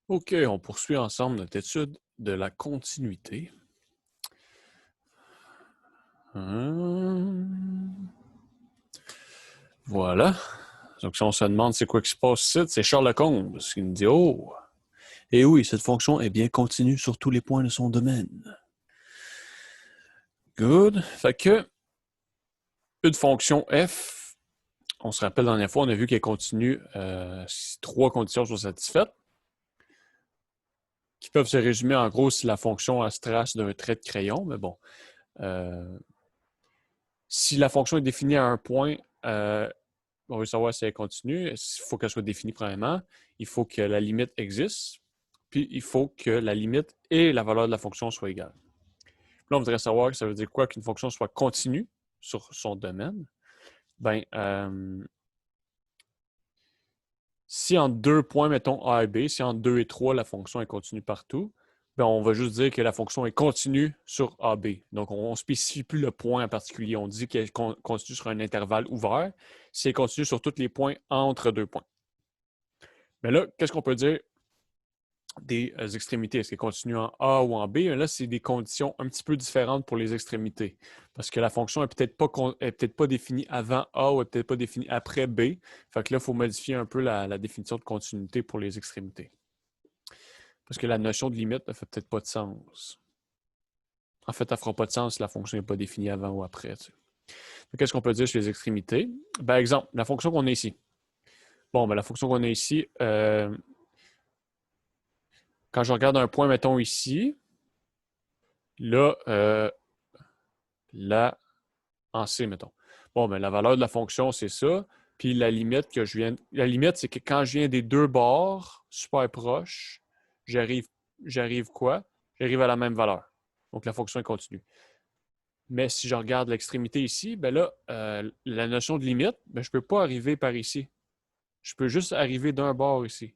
OK, on poursuit ensemble notre étude de la continuité. Voilà. Donc, si on se demande c'est quoi qui se passe ici, c'est Charles Lecombe qui nous dit « Oh! Et oui, cette fonction est bien continue sur tous les points de son domaine. » Good. Fait que une fonction f, on se rappelle la dernière fois, on a vu qu'elle continue si trois conditions sont satisfaites, qui peuvent se résumer en gros si la fonction se trace d'un trait de crayon, mais bon. Si la fonction est définie à un point, on veut savoir si elle continue. Il faut qu'elle soit définie premièrement. Il faut que la limite existe. Puis il faut que la limite et la valeur de la fonction soient égales. Puis là, on voudrait savoir que ça veut dire quoi qu'une fonction soit continue sur son domaine. Ben, si en 2 points, mettons A et B, si en 2 et 3, la fonction est continue partout, ben on va juste dire que la fonction est continue sur AB. Donc, on ne spécifie plus le point en particulier. On dit qu'elle continue sur un intervalle ouvert. Si elle continue sur tous les points entre 2 points. Mais là, qu'est-ce qu'on peut dire des extrémités? Est-ce qu'elle continue en A ou en B? Là, c'est des conditions un petit peu différentes pour les extrémités. Parce que la fonction n'est peut-être pas définie avant A ou n'est peut-être pas définie après B. Fait que là, il faut modifier un peu la définition de continuité pour les extrémités. Parce que la notion de limite ne fait peut-être pas de sens. En fait, elle ne fera pas de sens si la fonction n'est pas définie avant ou après. Qu'est-ce qu'on peut dire sur les extrémités? Par exemple, la fonction qu'on a ici. Bon, ben, la fonction qu'on a ici, quand je regarde un point, mettons ici, là, là, en C, mettons. Bon, ben, la valeur de la fonction, c'est ça. Puis la limite que je viens. La limite, c'est que quand je viens des deux bords super proches, j'arrive quoi? J'arrive à la même valeur. Donc la fonction est continue. Mais si je regarde l'extrémité ici, ben là, la notion de limite, ben, je ne peux pas arriver par ici. Je peux juste arriver d'un bord ici.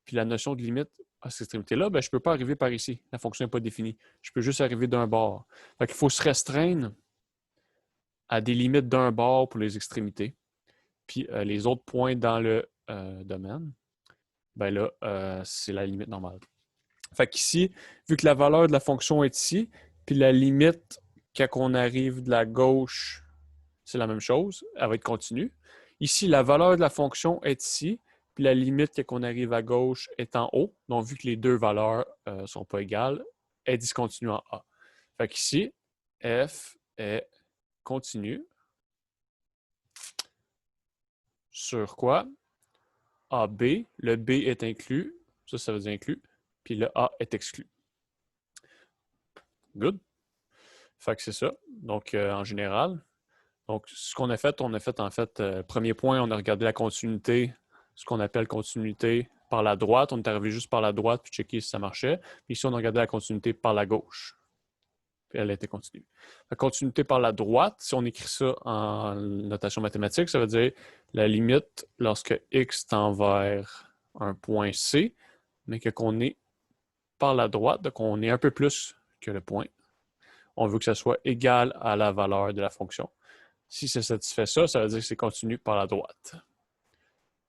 Puis la notion de limite à cette extrémité-là, ben, je ne peux pas arriver par ici. La fonction n'est pas définie. Je peux juste arriver d'un bord. Fait qu'il faut se restreindre à des limites d'un bord pour les extrémités. Puis les autres points dans le domaine, ben là, c'est la limite normale. Fait qu'ici, vu que la valeur de la fonction est ici, puis la limite, quand on arrive de la gauche, c'est la même chose, elle va être continue. Ici, la valeur de la fonction est ici, puis la limite quand on arrive à gauche est en haut. Donc, vu que les deux valeurs ne sont pas égales, elle discontinue en A. Fait qu'ici, f est continue sur quoi? AB, le B est inclus, ça veut dire inclus, puis le A est exclu. Good. Fait que c'est ça. Donc, en général, donc, ce qu'on a fait, en fait, premier point, on a regardé la continuité, ce qu'on appelle continuité par la droite. On est arrivé juste par la droite puis checker si ça marchait. Puis ici, on a regardé la continuité par la gauche. Puis elle était continue. La continuité par la droite, si on écrit ça en notation mathématique, ça veut dire la limite lorsque x tend vers un point C, mais qu'on est par la droite, donc on est un peu plus que le point. On veut que ça soit égal à la valeur de la fonction. Si ça satisfait ça, ça veut dire que c'est continu par la droite.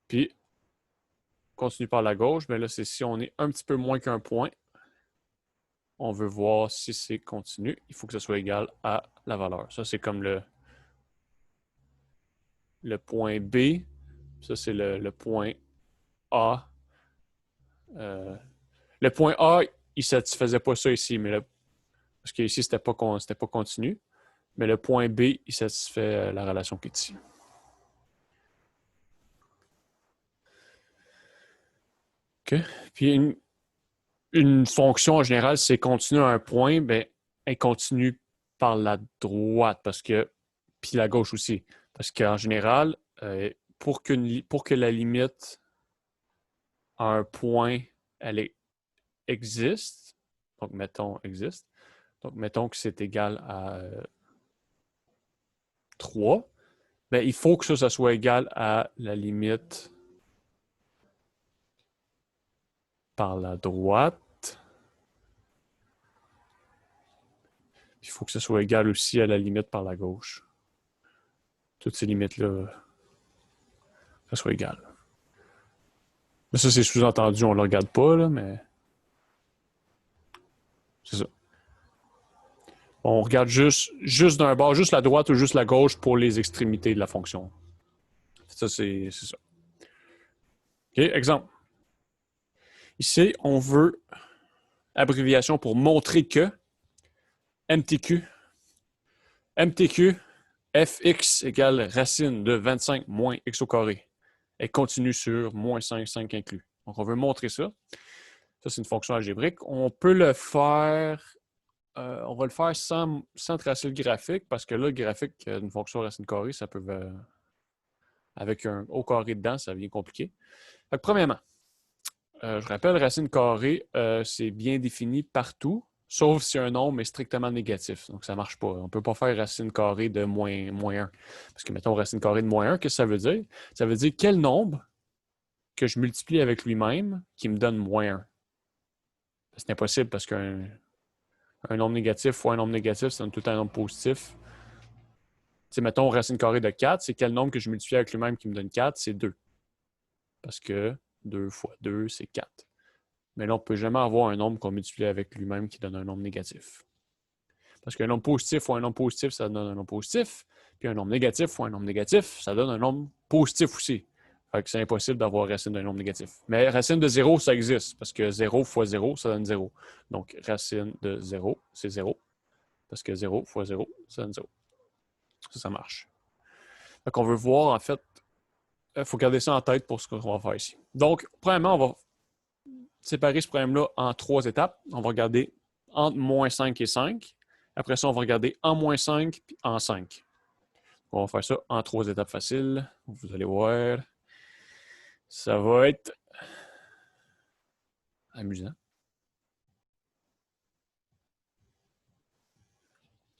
Puis, continu par la gauche, bien là, c'est si on est un petit peu moins qu'un point, on veut voir si c'est continu. Il faut que ce soit égal à la valeur. Ça, c'est comme le point B. Ça, c'est le point A. Le point A, il ne satisfaisait pas ça ici, mais parce qu'ici, c'était pas continu. Mais le point B, il satisfait la relation qui est ici. OK. Puis une fonction en général, si elle continue à un point, ben, elle continue par la droite puis la gauche aussi. Parce qu'en général, pour que la limite à un point, existe, donc mettons que c'est égal à 3, ben, il faut que ça soit égal à la limite par la droite. Il faut que ce soit égal aussi à la limite par la gauche. Toutes ces limites-là, que ce soit égal. Mais ça, c'est sous-entendu, on ne le regarde pas, là, mais c'est ça. On regarde juste d'un bord, juste la droite ou juste la gauche pour les extrémités de la fonction. Ça, c'est ça. OK, exemple. Ici, on veut abréviation pour montrer que MTQ. MTQ, fx égale racine de 25 moins x au carré. Elle continue sur moins 5, 5 inclus. Donc, on veut montrer ça. Ça, c'est une fonction algébrique. On peut le faire, on va le faire sans tracer le graphique, parce que là, le graphique d'une fonction racine carrée, ça peut, avec un au carré dedans, ça devient compliqué. Fait que, premièrement, je rappelle, racine carrée, c'est bien défini partout, sauf si un nombre est strictement négatif. Donc, ça ne marche pas. On ne peut pas faire racine carrée de moins 1. Parce que, mettons, racine carrée de moins 1, qu'est-ce que ça veut dire? Ça veut dire quel nombre que je multiplie avec lui-même qui me donne moins 1. C'est impossible parce qu'un nombre négatif fois un nombre négatif, ça donne tout un nombre positif. T'sais, mettons, racine carrée de 4, c'est quel nombre que je multiplie avec lui-même qui me donne 4? C'est 2. Parce que 2 fois 2, c'est 4. Mais là, on ne peut jamais avoir un nombre qu'on multiplie avec lui-même qui donne un nombre négatif. Parce qu'un nombre positif fois un nombre positif, ça donne un nombre positif. Puis un nombre négatif fois un nombre négatif, ça donne un nombre positif aussi. Fait que c'est impossible d'avoir racine d'un nombre négatif. Mais racine de 0, ça existe. Parce que 0 fois 0, ça donne 0. Donc, racine de 0, c'est 0. Parce que 0 fois 0, ça donne 0. Ça marche. Fait qu'on veut voir, en fait, il faut garder ça en tête pour ce qu'on va faire ici. Donc, premièrement, on va séparer ce problème-là en 3 étapes. On va regarder entre moins 5 et 5. Après ça, on va regarder en moins 5 puis en 5. On va faire ça en 3 étapes faciles. Vous allez voir. Ça va être amusant.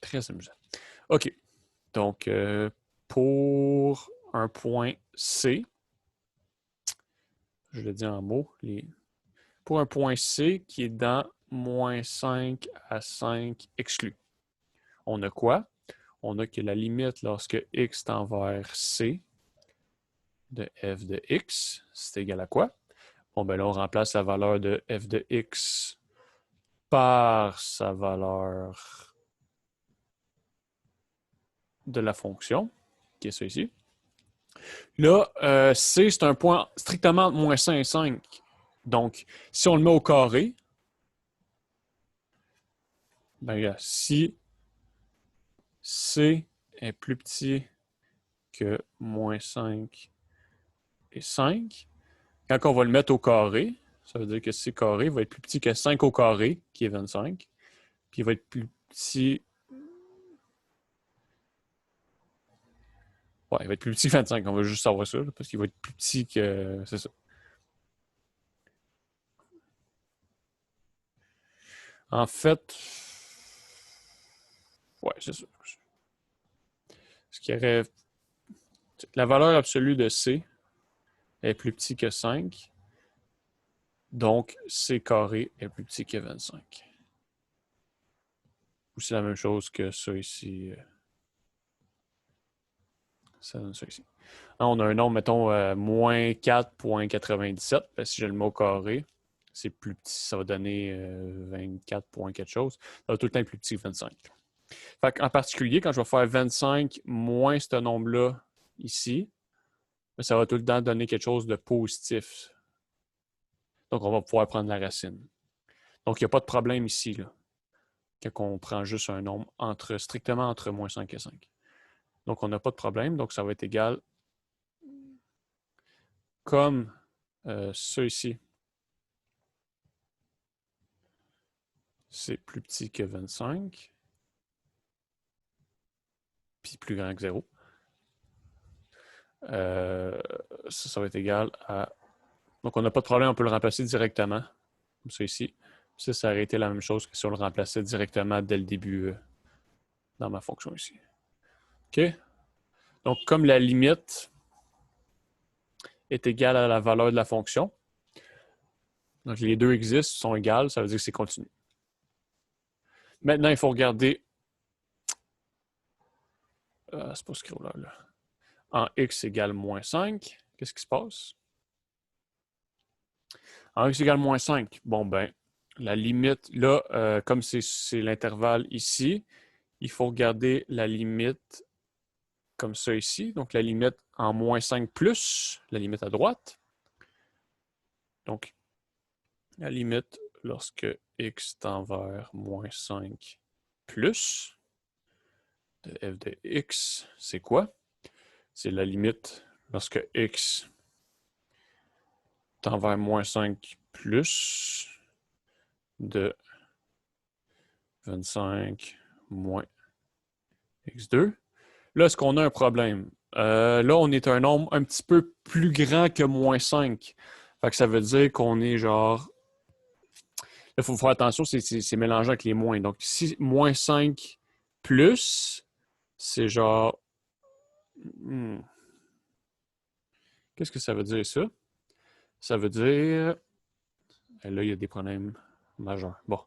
Très amusant. OK. Donc, pour un point C, je le dis en mots, pour un point C qui est dans moins 5 à 5 exclus, on a quoi? On a que la limite lorsque x tend vers C de f de x, c'est égal à quoi? Bon, ben là, on remplace la valeur de f de x par sa valeur de la fonction, qui est ça ici. Là, C, c'est un point strictement entre moins 5 et 5. Donc, si on le met au carré, ben, si C est plus petit que moins 5 et 5, quand on va le mettre au carré, ça veut dire que C carré va être plus petit que 5 au carré, qui est 25, puis il va être plus petit. Ouais, il va être plus petit que 25, on va juste savoir ça, parce qu'il va être plus petit que. C'est ça. En fait, ouais, c'est ça. Ce qui aurait. La valeur absolue de C est plus petit que 5. Donc, C carré est plus petit que 25. Ou c'est la même chose que ça ici. Ça donne ça ici. Là, on a un nombre, mettons, moins 4,97. Ben, si je le mets au carré, c'est plus petit. Ça va donner 24 points quelque chose. Ça va tout le temps être plus petit que 25. Fait en particulier, quand je vais faire 25 moins ce nombre-là ici, ça va tout le temps donner quelque chose de positif. Donc, on va pouvoir prendre la racine. Donc, il n'y a pas de problème ici, là, quand on prend juste un nombre strictement entre moins 5 et 5. Donc, on n'a pas de problème. Donc, ça va être égal comme ça ici. C'est plus petit que 25. Puis plus grand que 0. Ça va être égal à... Donc, on n'a pas de problème, on peut le remplacer directement, comme ça ici. Ça aurait été la même chose que si on le remplaçait directement dès le début dans ma fonction ici. OK? Donc, comme la limite est égale à la valeur de la fonction, donc les deux existent, sont égales, ça veut dire que c'est continu. Maintenant, il faut regarder... c'est pas scroller là. En x égale moins 5, qu'est-ce qui se passe? En x égale moins 5, bon ben, la limite, là, comme c'est l'intervalle ici, il faut regarder la limite comme ça ici. Donc, la limite en moins 5 plus, la limite à droite. Donc, la limite lorsque x tend vers moins 5 plus de f de x, c'est quoi? C'est la limite lorsque x tend vers moins 5 plus de 25 moins x2. Là, est-ce qu'on a un problème? Là, on est un nombre un petit peu plus grand que moins 5. Fait que ça veut dire qu'on est genre... Il faut faire attention, c'est mélangeant avec les moins. Donc, si moins 5 plus, c'est genre... Qu'est-ce que ça veut dire, ça? Ça veut dire... Et là, il y a des problèmes majeurs. Bon.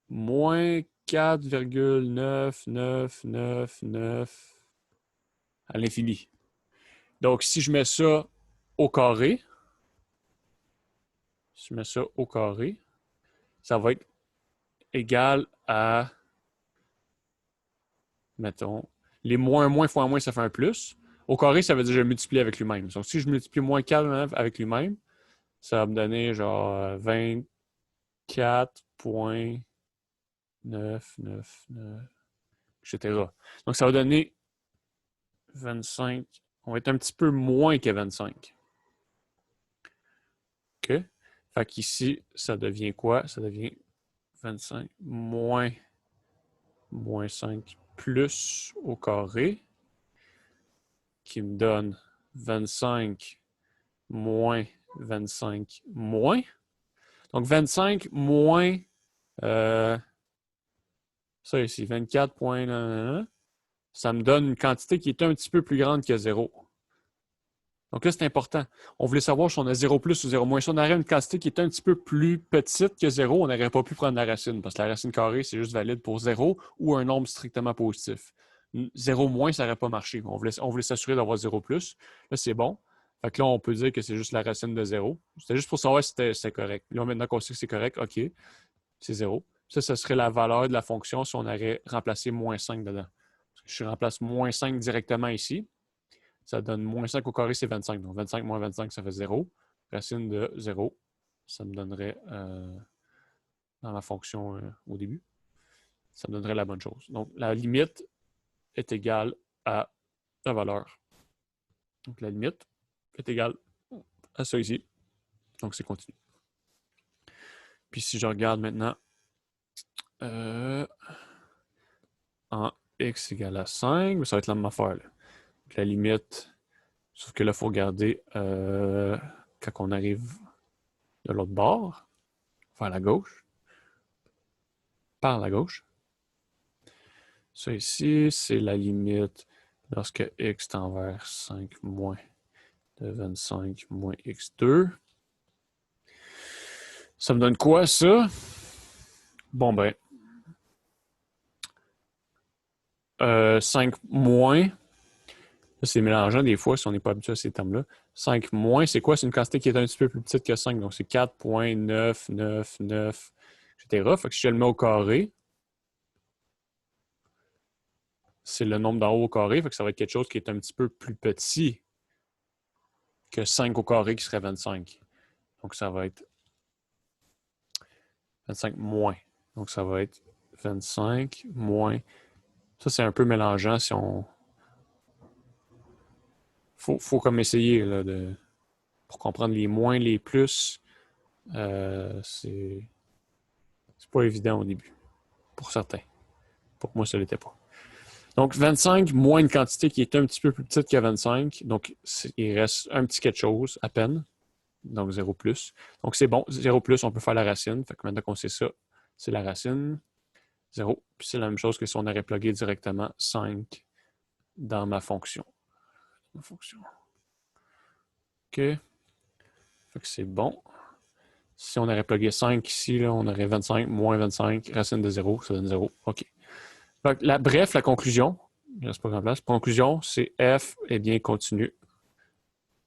Moins 4,9999 à l'infini. Donc, si je mets ça au carré, ça va être égal à, mettons, les moins fois moins, ça fait un plus. Au carré, ça veut dire que je multiplie avec lui-même. Donc, si je multiplie moins 4 avec lui-même, ça va me donner genre 24,999, etc. Donc, ça va donner 25. On va être un petit peu moins que 25. OK? Fait qu'ici, ça devient quoi? Ça devient 25 moins 5 plus au carré, qui me donne 25 moins 25 moins. Donc, 25 moins ça ici, 24,1, ça me donne une quantité qui est un petit peu plus grande que 0. Donc là, c'est important. On voulait savoir si on a 0 plus ou 0 moins. Si on aurait une quantité qui est un petit peu plus petite que 0, on n'aurait pas pu prendre la racine, parce que la racine carrée, c'est juste valide pour 0 ou un nombre strictement positif. 0 moins, ça n'aurait pas marché. On voulait s'assurer d'avoir 0 plus. Là, c'est bon. Fait que là, on peut dire que c'est juste la racine de 0. C'était juste pour savoir si c'était correct. Là, maintenant qu'on sait que c'est correct, OK, c'est 0. Ça serait la valeur de la fonction si on aurait remplacé moins 5 dedans. Je remplace moins 5 directement ici. Ça donne moins 5 au carré, c'est 25. Donc, 25 moins 25, ça fait 0. Racine de 0, ça me donnerait, dans la fonction au début, ça me donnerait la bonne chose. Donc, la limite est égale à la valeur. Donc, la limite est égale à ça ici. Donc, c'est continu. Puis, si je regarde maintenant en x égale à 5, ça va être la même affaire. Là. Donc, la limite, sauf que là, il faut regarder quand on arrive de l'autre bord, vers la gauche, par la gauche. Ça ici, c'est la limite lorsque x tend vers 5 moins de 25 moins x2. Ça me donne quoi, ça? Bon, ben, 5 moins, c'est mélangeant des fois si on n'est pas habitué à ces termes-là. 5 moins, c'est quoi? C'est une quantité qui est un petit peu plus petite que 5, donc c'est 4,999, etc. Fait que si je le mets au carré, c'est le nombre d'en haut au carré, fait que ça va être quelque chose qui est un petit peu plus petit que 5 au carré qui serait 25. Donc ça va être 25 moins. Donc ça va être 25 moins. Ça, c'est un peu mélangeant si on... Faut comme essayer là, pour comprendre les moins, les plus. C'est pas évident au début. Pour certains. Pour moi, ça ne l'était pas. Donc, 25 moins une quantité qui est un petit peu plus petite que 25. Donc, il reste un petit quelque chose à peine. Donc, 0 plus. Donc, c'est bon. 0 plus, on peut faire la racine. Fait que maintenant qu'on sait ça, c'est la racine. 0. Puis c'est la même chose que si on aurait plugué directement 5 dans ma fonction. OK. Fait que c'est bon. Si on aurait plugué 5 ici, là, on aurait 25 moins 25, racine de 0, ça donne 0. OK. Bref, la conclusion, je reste pas en place. Conclusion, c'est f est bien continu.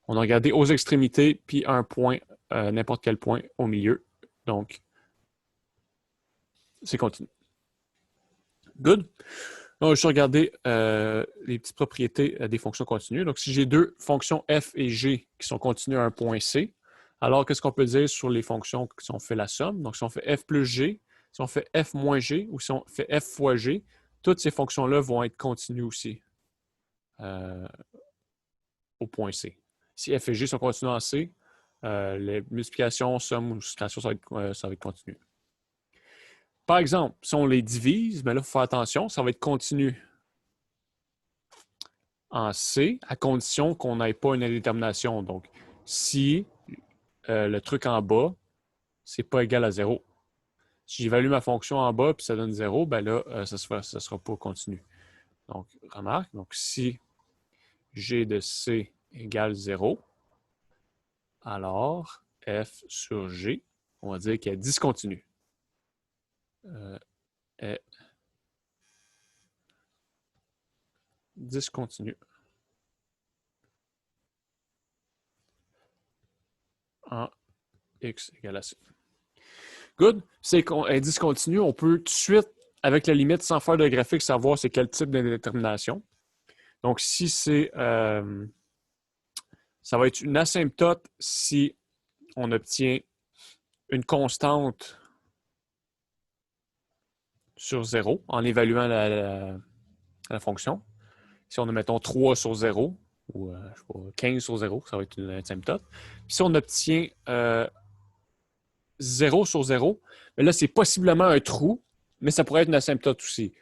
On a regardé aux extrémités, puis un point n'importe quel point au milieu. Donc, c'est continu. Good. On va juste regarder les petites propriétés des fonctions continues. Donc, si j'ai deux fonctions f et g qui sont continues à un point C, alors qu'est-ce qu'on peut dire sur les fonctions si on fait la somme? Donc, si on fait f plus g, si on fait f moins g ou si on fait f fois g, toutes ces fonctions-là vont être continues aussi au point C. Si f et g sont continues en C, les multiplications, sommes ou soustractions, ça va être continu. Par exemple, si on les divise, ben là, il faut faire attention, ça va être continu en C, à condition qu'on n'ait pas une indétermination. Donc, si le truc en bas, c'est pas égal à 0. Si j'évalue ma fonction en bas et ça donne 0, ben là, ça ne sera pas continu. Donc, remarque, donc si g de C égale 0, alors f sur g, on va dire qu'elle est discontinue. Est discontinue en x égale à C. Good. C'est qu'on est discontinu, on peut tout de suite, avec la limite, sans faire de graphique, savoir c'est quel type d'indétermination. Donc, si c'est... ça va être une asymptote si on obtient une constante sur 0 en évaluant la fonction. Si on a, mettons, 3 sur 0 ou je sais pas, 15 sur 0, ça va être une asymptote. Puis si on obtient 0 sur 0, mais là, c'est possiblement un trou, mais ça pourrait être une asymptote aussi.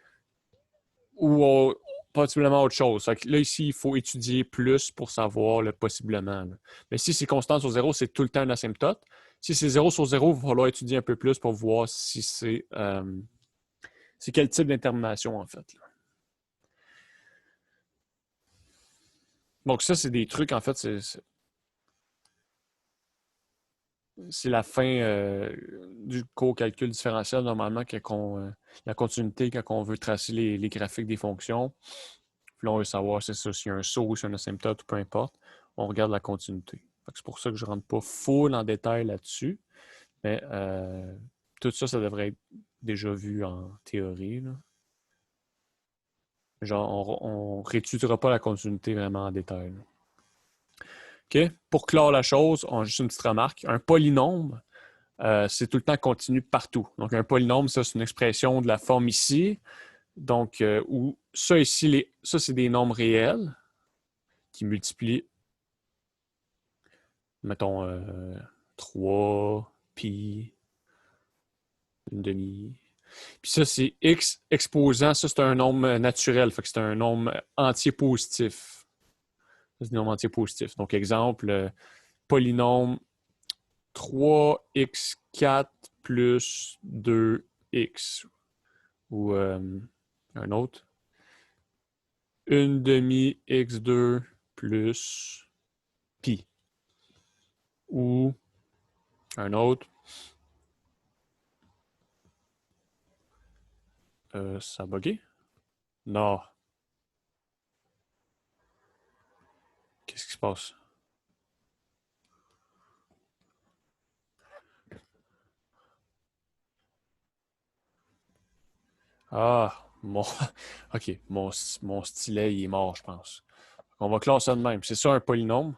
Ou possiblement autre chose. Là, ici, il faut étudier plus pour savoir le possiblement. Là. Mais si c'est constant sur 0, c'est tout le temps une asymptote. Si c'est 0 sur 0, il va falloir étudier un peu plus pour voir si c'est quel type d'intermination, en fait. Là. Donc, ça, c'est des trucs, en fait, c'est la fin du cours calcul différentiel, normalement, la continuité, quand on veut tracer les graphiques des fonctions. Puis là, on veut savoir c'est ça, s'il y a un saut, s'il y a un asymptote ou peu importe. On regarde la continuité. C'est pour ça que je ne rentre pas full en détail là-dessus. Mais tout ça, ça devrait être déjà vu en théorie. Là. Genre, on ne réétudiera pas la continuité vraiment en détail. Là. OK? Pour clore la chose, on a juste une petite remarque. Un polynôme, c'est tout le temps continu partout. Donc, un polynôme, ça, c'est une expression de la forme ici. Donc, où ça ici, ça, c'est des nombres réels qui multiplient, mettons, 3, pi, une demi. Puis ça, c'est x exposant, ça, c'est un nombre naturel, fait que c'est un nombre entier positif. C'est un nombre entier positif. Donc, exemple, polynôme 3x4 plus 2x. Ou un autre. Une demi x2 plus pi. Ou un autre. Ça a bugué? Non. Qu'est-ce qui se passe? Ah, OK, mon stylet, il est mort, je pense. On va classer ça de même. C'est ça un polynôme.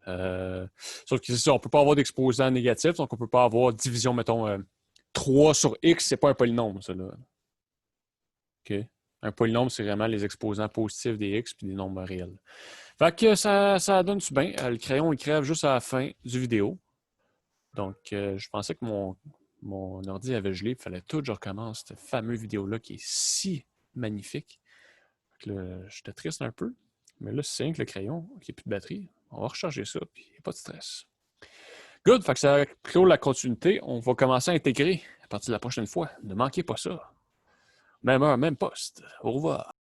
Sauf que c'est ça, on ne peut pas avoir d'exposant négatif, donc on ne peut pas avoir division, mettons, 3 sur x, c'est pas un polynôme, ça, là. OK? Un polynôme, c'est vraiment les exposants positifs des x puis des nombres réels. Fait que ça donne-tu bien. Le crayon, il crève juste à la fin du vidéo. Donc, je pensais que mon ordi avait gelé, il fallait tout que je recommence cette fameuse vidéo-là qui est si magnifique. J'étais triste un peu, mais là, c'est que le crayon, qui n'a plus de batterie, on va recharger ça, puis il n'y a pas de stress. Good, fait que ça clôt la continuité. On va commencer à intégrer à partir de la prochaine fois. Ne manquez pas ça. Même heure, même poste. Au revoir.